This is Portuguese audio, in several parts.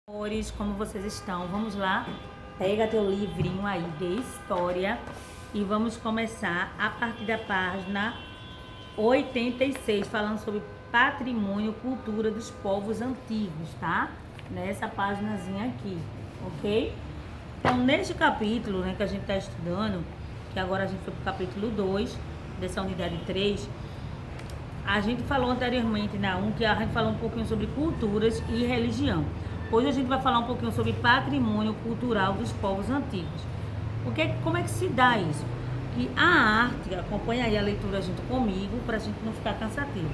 Amores, como vocês estão? Vamos lá? Pega teu livrinho aí de história e vamos começar a partir da página 86, falando sobre patrimônio, cultura dos povos antigos, tá? Nessa páginazinha aqui, ok? Então, neste capítulo, né, que a gente está estudando, que agora a gente foi para o capítulo 2, dessa unidade 3, a gente falou anteriormente na 1, que a gente falou um pouquinho sobre culturas e religião. Hoje a gente vai falar um pouquinho sobre patrimônio cultural dos povos antigos. Como é que se dá isso? Que a arte, acompanha aí a leitura junto comigo, para a gente não ficar cansativo.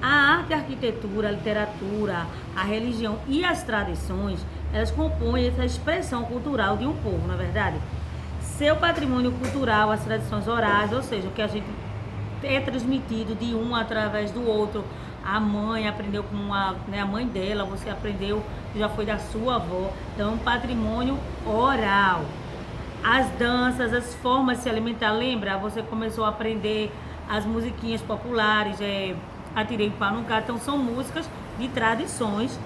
A arte, a arquitetura, a literatura, a religião e as tradições, elas compõem essa expressão cultural de um povo, não é verdade? Seu patrimônio cultural, as tradições orais, ou seja, o que a gente é transmitido de um através do outro. A mãe aprendeu com a mãe dela, você aprendeu, já foi da sua avó. Então, um patrimônio oral. As danças, as formas de se alimentar. Lembra? Você começou a aprender as musiquinhas populares, Atirei para no gato. Então, são músicas de tradições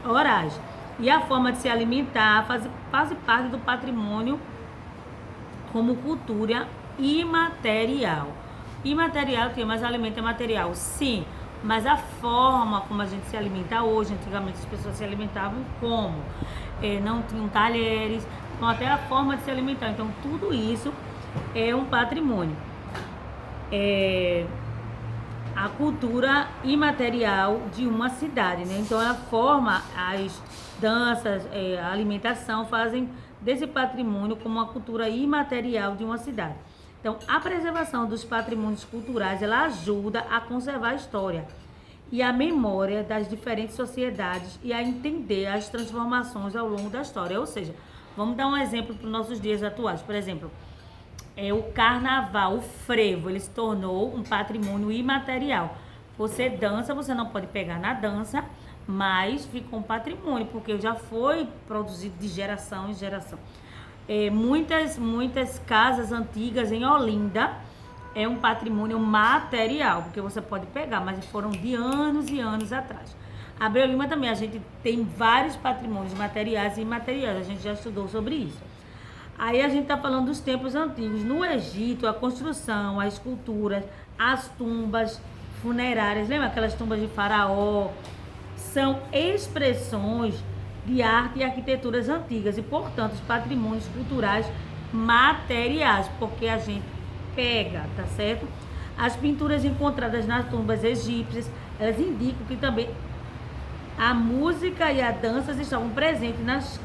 orais. E a forma de se alimentar faz parte do patrimônio como cultura imaterial. Imaterial tem, mas alimento é material, sim, mas a forma como a gente se alimenta hoje, antigamente as pessoas se alimentavam como? Não tinham talheres, então até a forma de se alimentar, então tudo isso é um patrimônio. A cultura imaterial de uma cidade, né? Então ela forma as danças, a alimentação, fazem desse patrimônio como uma cultura imaterial de uma cidade. Então, a preservação dos patrimônios culturais, ela ajuda a conservar a história e a memória das diferentes sociedades e a entender as transformações ao longo da história. Ou seja, vamos dar um exemplo para os nossos dias atuais. Por exemplo, o carnaval, o frevo, ele se tornou um patrimônio imaterial. Você dança, você não pode pegar na dança, mas ficou um patrimônio, porque já foi produzido de geração em geração. Muitas casas antigas em Olinda é um patrimônio material, porque você pode pegar, mas foram de anos e anos atrás. Abreu Lima também, a gente tem vários patrimônios materiais e imateriais, a gente já estudou sobre isso. Aí a gente está falando dos tempos antigos. No Egito, a construção, as esculturas, as tumbas funerárias, lembra aquelas tumbas de faraó? São expressões de arte e arquiteturas antigas e, portanto, os patrimônios culturais materiais, porque a gente pega, tá certo? As pinturas encontradas nas tumbas egípcias, elas indicam que também a música e a dança estavam presentes nas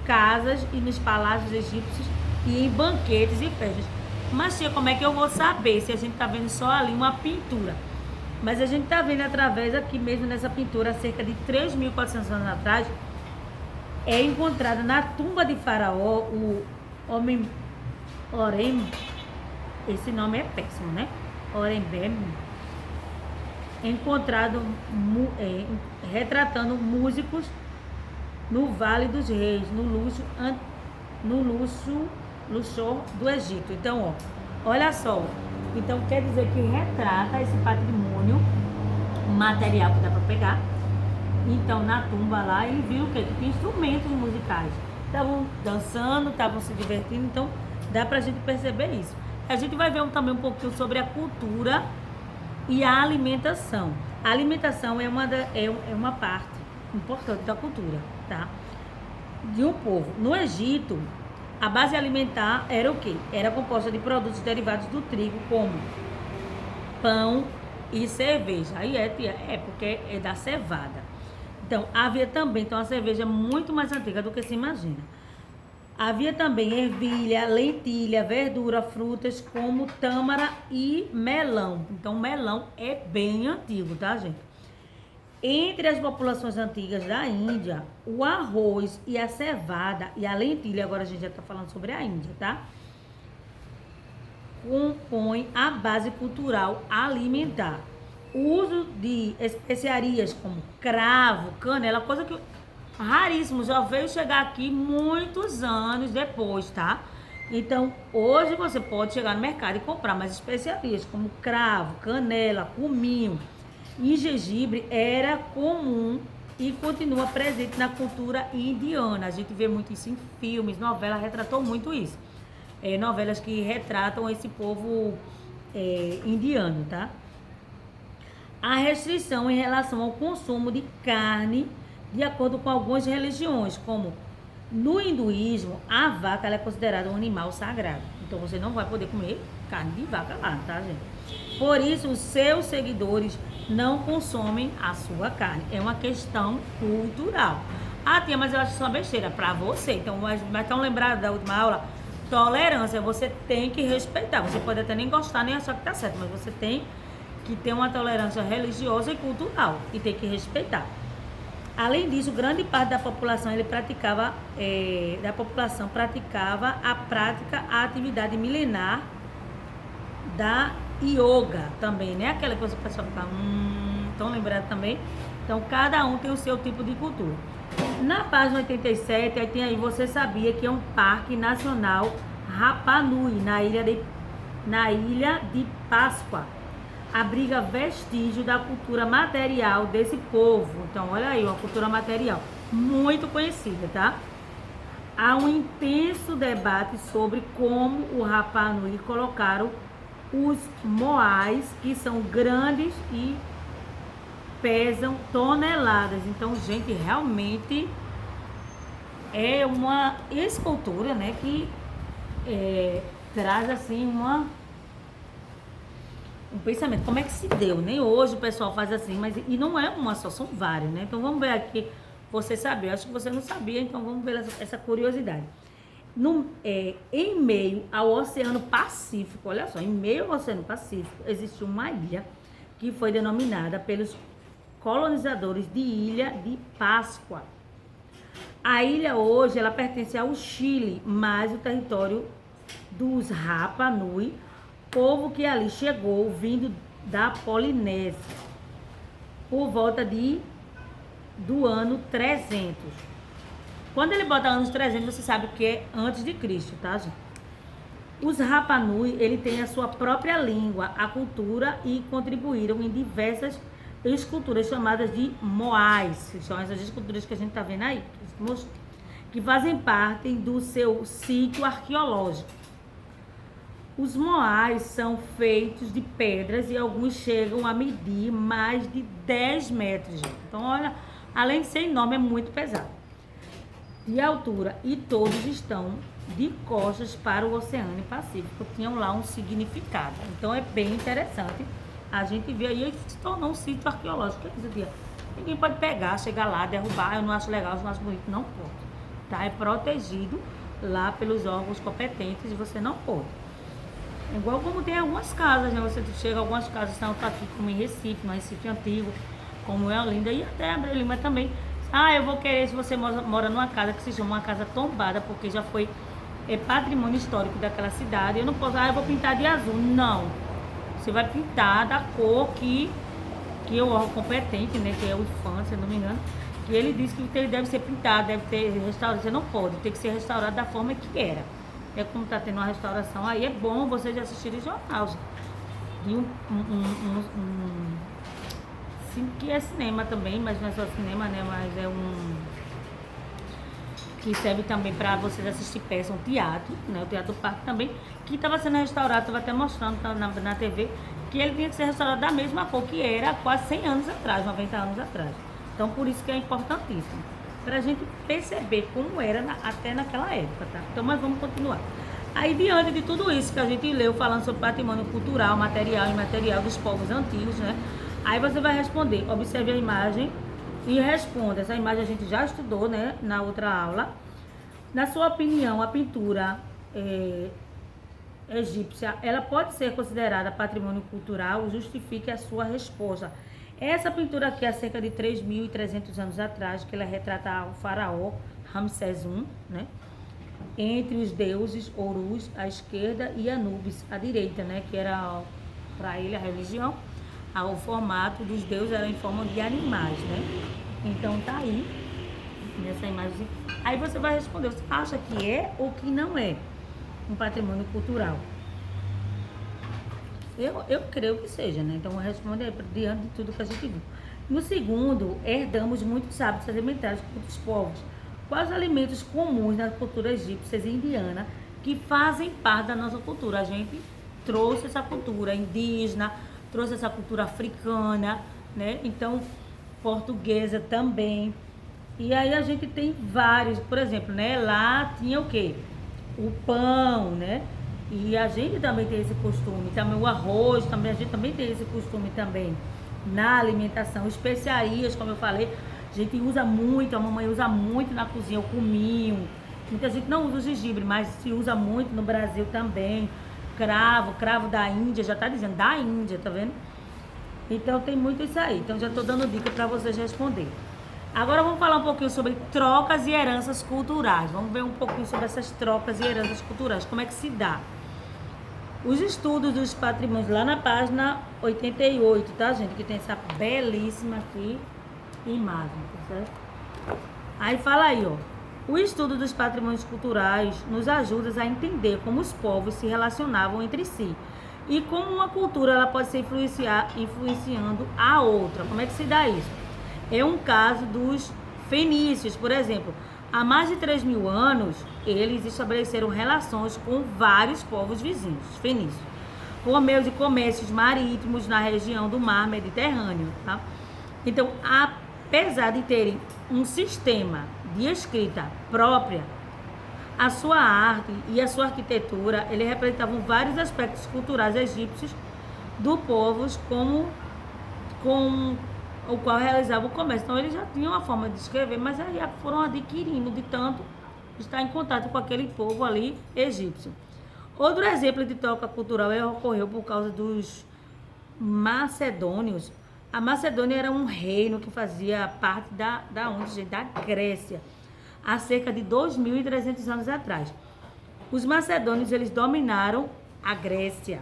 casas e nos palácios egípcios e em banquetes e festas. Mas, tia, como é que eu vou saber se a gente tá vendo só ali uma pintura? Mas a gente tá vendo através aqui mesmo nessa pintura, cerca de 3.400 anos atrás, é encontrada na tumba de Faraó, o homem Orem, esse nome é péssimo, né? Orembem, encontrado retratando músicos no Vale dos Reis, no Luxor do Egito. Então, olha só. Então, quer dizer que retrata esse patrimônio material que dá para pegar. Então, na tumba lá, ele viu o quê? Que tinha instrumentos musicais. Estavam dançando, estavam se divertindo, então dá pra gente perceber isso. A gente vai ver também um pouquinho sobre a cultura e a alimentação. A alimentação é uma parte importante da cultura, tá? De um povo. No Egito, a base alimentar era o quê? Era composta de produtos derivados do trigo, como pão e cerveja. Aí porque é da cevada. Então, havia também, a cerveja é muito mais antiga do que se imagina. Havia também ervilha, lentilha, verdura, frutas como tâmara e melão. Então, melão é bem antigo, tá, gente? Entre as populações antigas da Índia, o arroz e a cevada e a lentilha, agora a gente já está falando sobre a Índia, tá? Compõem a base cultural alimentar. O uso de especiarias como cravo, canela, coisa que raríssimo, já veio chegar aqui muitos anos depois, tá? Então, hoje você pode chegar no mercado e comprar mais especiarias como cravo, canela, cominho e gengibre era comum e continua presente na cultura indiana. A gente vê muito isso em filmes, novelas, retratou muito isso. Novelas que retratam esse povo indiano, tá? A restrição em relação ao consumo de carne, de acordo com algumas religiões, como no hinduísmo, a vaca ela é considerada um animal sagrado. Então você não vai poder comer carne de vaca lá, tá, gente? Por isso, os seus seguidores não consomem a sua carne. É uma questão cultural. Ah, tia, mas eu acho isso uma besteira pra você. Então, mas estão lembrados da última aula? Tolerância, você tem que respeitar. Você pode até nem gostar, nem achar que tá certo, mas você tem que ter uma tolerância religiosa e cultural e tem que respeitar. Além disso, grande parte da população praticava a atividade milenar da yoga também, né? Aquela que você pessoal fica, estão lembrados também? Então, cada um tem o seu tipo de cultura. Na página 87, aí tem aí, você sabia que é um parque nacional Rapa Nui, na ilha de Páscoa. Abriga vestígio da cultura material desse povo. Então, olha aí, uma cultura material muito conhecida, tá? Há um intenso debate sobre como o Rapa Nui colocaram os moais, que são grandes e pesam toneladas. Então, gente, realmente é uma escultura, né, que traz assim um pensamento. Como é que se deu? Nem hoje o pessoal faz assim, mas e não é uma só, são várias, né? Então vamos ver aqui, você sabe, eu acho que você não sabia, então vamos ver essa curiosidade. Em meio ao Oceano Pacífico, olha só, em meio ao Oceano Pacífico existe uma ilha que foi denominada pelos colonizadores de Ilha de Páscoa. A ilha hoje ela pertence ao Chile, mas o território dos Rapa Nui, povo que ali chegou vindo da Polinésia por volta do ano 300. Quando ele bota anos 300, você sabe que é antes de Cristo, tá, gente? Os Rapa Nui, ele tem a sua própria língua, a cultura e contribuíram em diversas esculturas chamadas de moais, que são essas esculturas que a gente tá vendo aí, que fazem parte do seu sítio arqueológico. Os moais são feitos de pedras e alguns chegam a medir mais de 10 metros, gente. Então, olha, além de ser enorme, é muito pesado de altura e todos estão de costas para o Oceano Pacífico. Tinham lá um significado. Então, é bem interessante. A gente vê aí, se tornou um sítio arqueológico. Ninguém pode pegar, chegar lá, derrubar. Eu não acho legal, eu não acho bonito, não pode. Tá? É protegido lá pelos órgãos competentes e você não pode. Igual como tem algumas casas, né? Você chega a algumas casas, estão aqui como em Recife, no Recife Antigo, como é Olinda e até Abreu Lima também. Ah, eu vou querer, se você mora numa casa que se chama uma casa tombada, porque já foi patrimônio histórico daquela cidade, eu não posso, eu vou pintar de azul. Não. Você vai pintar da cor que o órgão competente, né? Que é o IFAM, se eu não me engano, que ele disse que ele deve ser pintado, deve ter restaurado. Você não pode, tem que ser restaurado da forma que era. É como está tendo uma restauração aí, é bom vocês assistirem jornal. De sim, que é cinema também, mas não é só cinema, né? Mas é que serve também para vocês assistir peça, um teatro, né? O Teatro do Parque também, que estava sendo restaurado, estava até mostrando na TV, que ele tinha que ser restaurado da mesma cor que era há quase 100 anos atrás, 90 anos atrás. Então, por isso que é importantíssimo, para a gente perceber como era até naquela época, tá? Então, mas vamos continuar. Aí, diante de tudo isso que a gente leu, falando sobre patrimônio cultural, material e imaterial dos povos antigos, né? Aí você vai responder, observe a imagem e responda. Essa imagem a gente já estudou, né, na outra aula. Na sua opinião, a pintura egípcia, ela pode ser considerada patrimônio cultural? Justifique a sua resposta. Essa pintura aqui é cerca de 3.300 anos atrás, que ela retrata o faraó Ramsés I, né? Entre os deuses Horus à esquerda e Anubis à direita, né? Que era para ele a religião. O formato dos deuses era em forma de animais, né? Então tá aí, nessa imagem. Aí você vai responder, você acha que é ou que não é um patrimônio cultural? Eu creio que seja, né? Então responde aí, diante de tudo que a gente viu. No segundo, herdamos muitos hábitos alimentares com outros povos. Quais alimentos comuns na cultura egípcia e indiana que fazem parte da nossa cultura? A gente trouxe essa cultura indígena, trouxe essa cultura africana, né? Então, portuguesa também. E aí a gente tem vários, por exemplo, né? Lá tinha o quê? O pão, né? E a gente também tem esse costume, também o arroz, também a gente também tem esse costume também na alimentação, especiarias, como eu falei, a gente usa muito, a mamãe usa muito na cozinha, o cominho. Muita gente não usa o gengibre, mas se usa muito no Brasil também. Cravo da Índia, já tá dizendo, da Índia, tá vendo? Então tem muito isso aí. Então já tô dando dica para vocês responder. Agora vamos falar um pouquinho sobre trocas e heranças culturais. Vamos ver um pouquinho sobre essas trocas e heranças culturais, como é que se dá. Os estudos dos patrimônios, lá na página 88, tá, gente? Que tem essa belíssima aqui imagem, tá certo? Aí fala aí, ó. O estudo dos patrimônios culturais nos ajuda a entender como os povos se relacionavam entre si e como uma cultura ela pode se influenciando a outra. Como é que se dá isso? É um caso dos fenícios, por exemplo. Há mais de 3.000 anos, eles estabeleceram relações com vários povos vizinhos, fenícios, por meio de comércios marítimos na região do mar Mediterrâneo. Tá? Então, apesar de terem um sistema de escrita própria, a sua arte e a sua arquitetura, eles representavam vários aspectos culturais egípcios do povo com o qual realizava o comércio. Então, eles já tinham uma forma de escrever, mas aí foram adquirindo de tanto estar em contato com aquele povo ali egípcio. Outro exemplo de troca cultural ocorreu por causa dos macedônios. A Macedônia era um reino que fazia parte da Grécia, há cerca de 2.300 anos atrás. Os macedônios, eles dominaram a Grécia.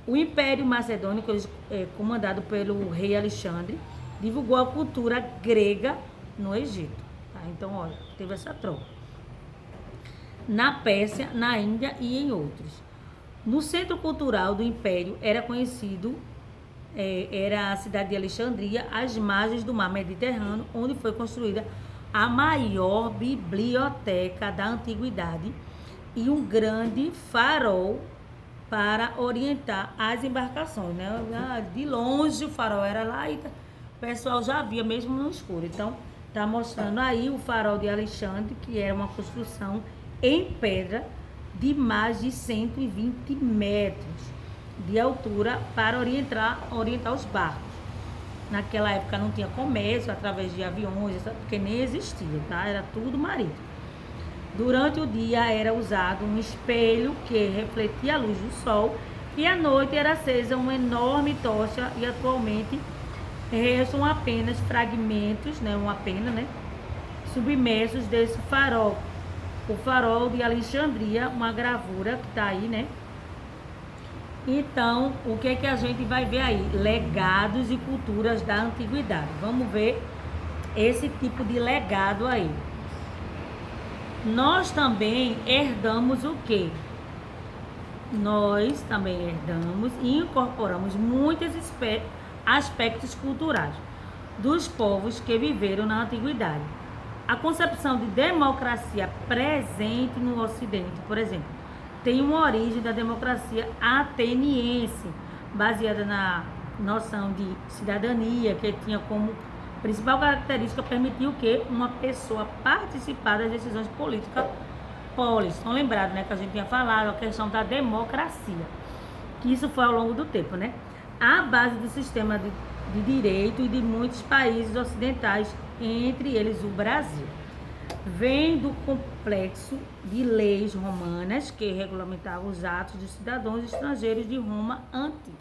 O Império Macedônico, comandado pelo rei Alexandre, divulgou a cultura grega no Egito. Tá? Então, olha, teve essa troca. Na Pérsia, na Índia e em outros. No centro cultural do Império era a cidade de Alexandria, às margens do mar Mediterrâneo, onde foi construída a maior biblioteca da antiguidade e um grande farol para orientar as embarcações, né? De longe o farol era lá e o pessoal já via mesmo no escuro. Então, está mostrando aí o farol de Alexandre, que era uma construção em pedra de mais de 120 metros de altura para orientar os barcos. Naquela época não tinha comércio através de aviões, porque nem existia, tá? Era tudo marítimo. Durante o dia era usado um espelho que refletia a luz do sol e à noite era acesa uma enorme tocha e atualmente restam apenas fragmentos, né? Uma pena, né? Submersos desse farol. O farol de Alexandria, uma gravura que tá aí, né? Então, o que é que a gente vai ver aí? Legados e culturas da antiguidade. Vamos ver esse tipo de legado aí. Nós também herdamos o quê? Nós também herdamos e incorporamos muitos aspectos culturais dos povos que viveram na antiguidade. A concepção de democracia presente no Ocidente, por exemplo, tem uma origem da democracia ateniense, baseada na noção de cidadania, que tinha como principal característica permitir o quê? Uma pessoa participar das decisões políticas polis. Estão lembrados, né, que a gente tinha falado a questão da democracia, que isso foi ao longo do tempo, né? A base do sistema de direito e de muitos países ocidentais, entre eles o Brasil. Vem do complexo de leis romanas que regulamentavam os atos dos cidadãos estrangeiros de Roma antiga.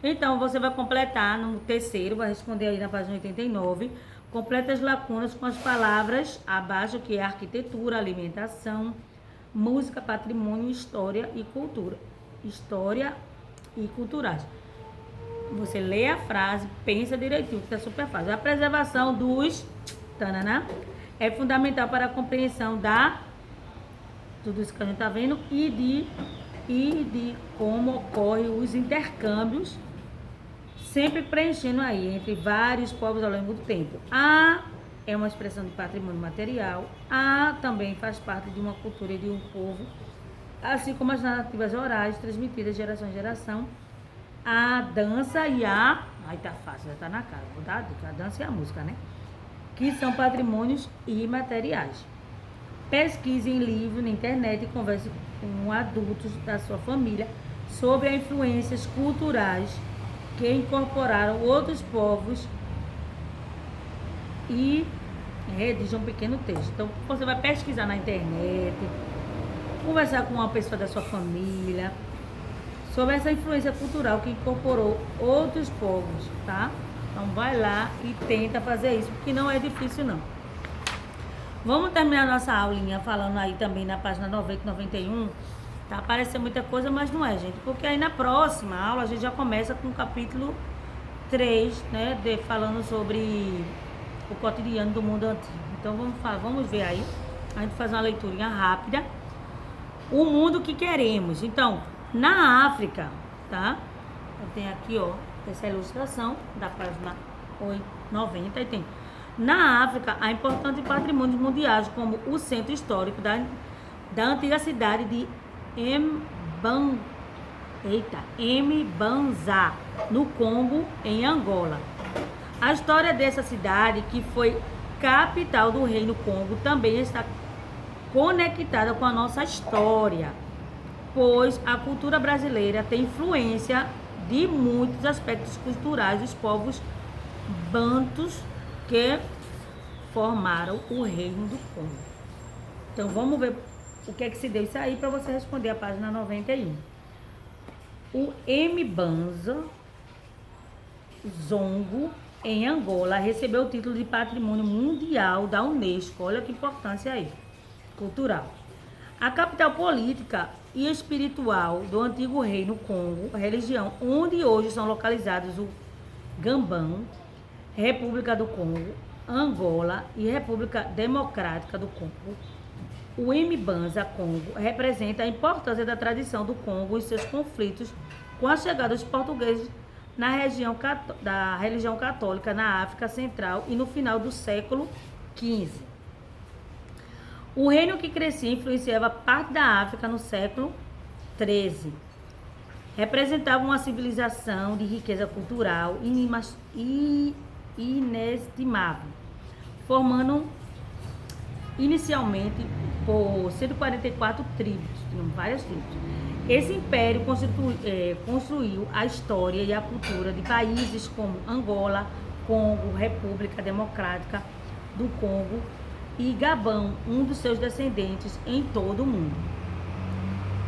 Então, você vai completar no terceiro, vai responder aí na página 89, completa as lacunas com as palavras abaixo, que é arquitetura, alimentação, música, patrimônio, história e cultura. História e culturais. Você lê a frase, pensa direitinho, que está super fácil. A preservação dos... Tanana, é fundamental para a compreensão tudo isso que a gente está vendo e de como ocorrem os intercâmbios sempre preenchendo aí entre vários povos ao longo do tempo. A é uma expressão de patrimônio material, a também faz parte de uma cultura e de um povo, assim como as narrativas orais transmitidas de geração em geração, a dança e a... Aí tá fácil, já tá na cara, vou dar a dica, a dança e a música, né? Que são patrimônios imateriais. Pesquise em livro, na internet e converse com adultos da sua família sobre as influências culturais que incorporaram outros povos e redija um pequeno texto. Então, você vai pesquisar na internet, conversar com uma pessoa da sua família sobre essa influência cultural que incorporou outros povos, tá? Então, vai lá e tenta fazer isso, porque não é difícil, não. Vamos terminar nossa aulinha falando aí também na página 90 e 91. Tá aparecendo muita coisa, mas não é, gente. Porque aí na próxima aula a gente já começa com o capítulo 3, né? Falando sobre o cotidiano do mundo antigo. Então vamos ver aí. A gente faz uma leiturinha rápida. O mundo que queremos. Então, na África, tá? Eu tenho aqui, ó, essa ilustração da página 90 e tem. Na África, há importantes patrimônios mundiais, como o centro histórico da antiga cidade de Mbanza, no Congo, em Angola. A história dessa cidade, que foi capital do Reino Congo, também está conectada com a nossa história, pois a cultura brasileira tem influência de muitos aspectos culturais dos povos bantus que formaram o Reino do Congo. Então vamos ver o que é que se deu isso aí para você responder a página 91. O Mbanza Zongo, em Angola, recebeu o título de Patrimônio Mundial da Unesco. Olha que importância aí, cultural. A capital política e espiritual do antigo Reino Congo, a religião onde hoje são localizados o Gabão, República do Congo, Angola e República Democrática do Congo. O Mbanza Congo representa a importância da tradição do Congo e seus conflitos com a chegada dos portugueses na região da religião católica na África Central e no final do século XV. O reino que crescia influenciava parte da África no século XIII. Representava uma civilização de riqueza cultural inestimável, formando inicialmente por 144 tribos, tinham várias tribos. Esse império construiu a história e a cultura de países como Angola, Congo, República Democrática do Congo e Gabão, um dos seus descendentes em todo o mundo.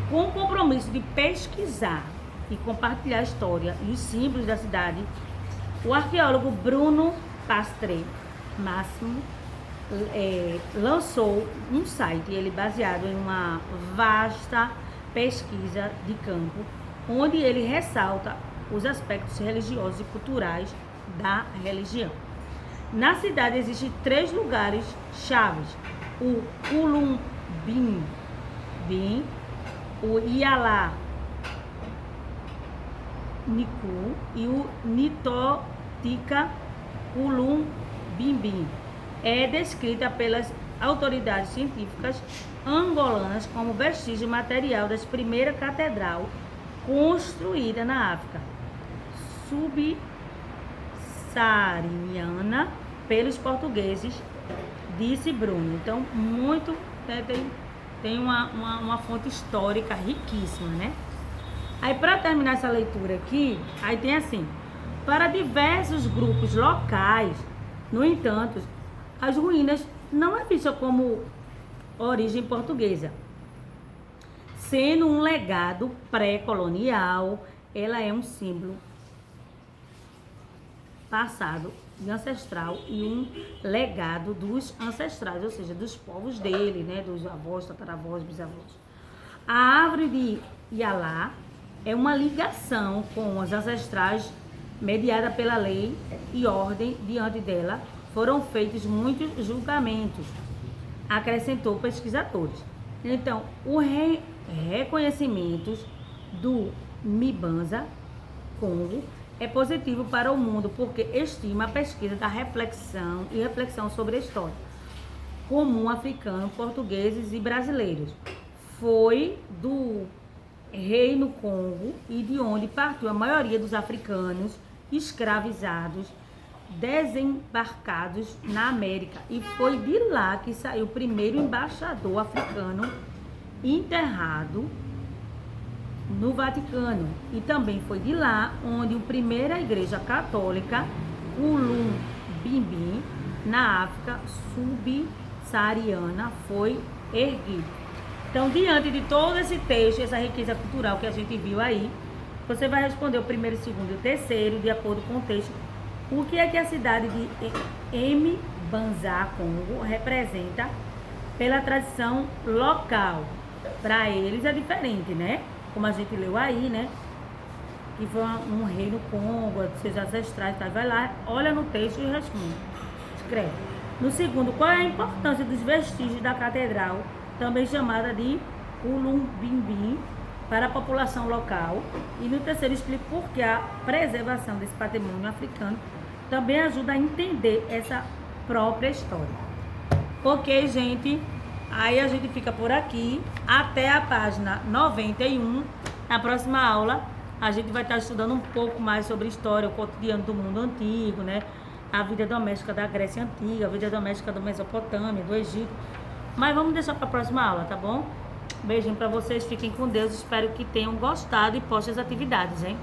Com o compromisso de pesquisar e compartilhar a história e os símbolos da cidade, o arqueólogo Bruno Pastre Máximo lançou um site, ele baseado em uma vasta pesquisa de campo, onde ele ressalta os aspectos religiosos e culturais da religião. Na cidade existem 3 lugares chaves: o Kulumbim, o Ialá Niku e o Nitotica Kulumbimbim. É descrita pelas autoridades científicas angolanas como vestígio material da primeira catedral construída na África subsaariana pelos portugueses, disse Bruno. Então, muito, né, tem uma fonte histórica riquíssima, né? Aí, para terminar essa leitura aqui, aí tem assim: para diversos grupos locais, no entanto, as ruínas não é vista como origem portuguesa. Sendo um legado pré-colonial, ela é um símbolo passado e ancestral e um legado dos ancestrais, ou seja, dos povos dele, né, dos avós, tataravós, bisavós. A árvore de Ialá é uma ligação com os ancestrais mediada pela lei e ordem. Diante dela foram feitos muitos julgamentos, acrescentou pesquisadores. Então, o reconhecimento do Mbanza Congo é positivo para o mundo porque estima a pesquisa da reflexão sobre a história comum africano, portugueses e brasileiros. Foi do Reino Congo e de onde partiu a maioria dos africanos escravizados desembarcados na América, e foi de lá que saiu o primeiro embaixador africano enterrado no Vaticano, e também foi de lá onde a primeira igreja católica, Ulumbimbi, na África subsaariana, foi erguida. Então, diante de todo esse texto, essa riqueza cultural que a gente viu aí, você vai responder o primeiro, o segundo e o terceiro, de acordo com o texto. O que é que a cidade de Mbanza, Congo, representa pela tradição local? Para eles é diferente, né? Como a gente leu aí, né? Que foi um rei no Congo, seus ancestrais, tá? Vai lá, olha no texto e responde. Escreve. No segundo, qual é a importância dos vestígios da catedral, também chamada de Ulumbimbi, para a população local? E no terceiro, explica por que a preservação desse patrimônio africano também ajuda a entender essa própria história. Ok, gente? Aí a gente fica por aqui até a página 91. Na próxima aula, a gente vai estar estudando um pouco mais sobre história, o cotidiano do mundo antigo, né? A vida doméstica da Grécia Antiga, a vida doméstica da Mesopotâmia, do Egito. Mas vamos deixar para a próxima aula, tá bom? Beijinho para vocês, fiquem com Deus, espero que tenham gostado e postem as atividades, hein?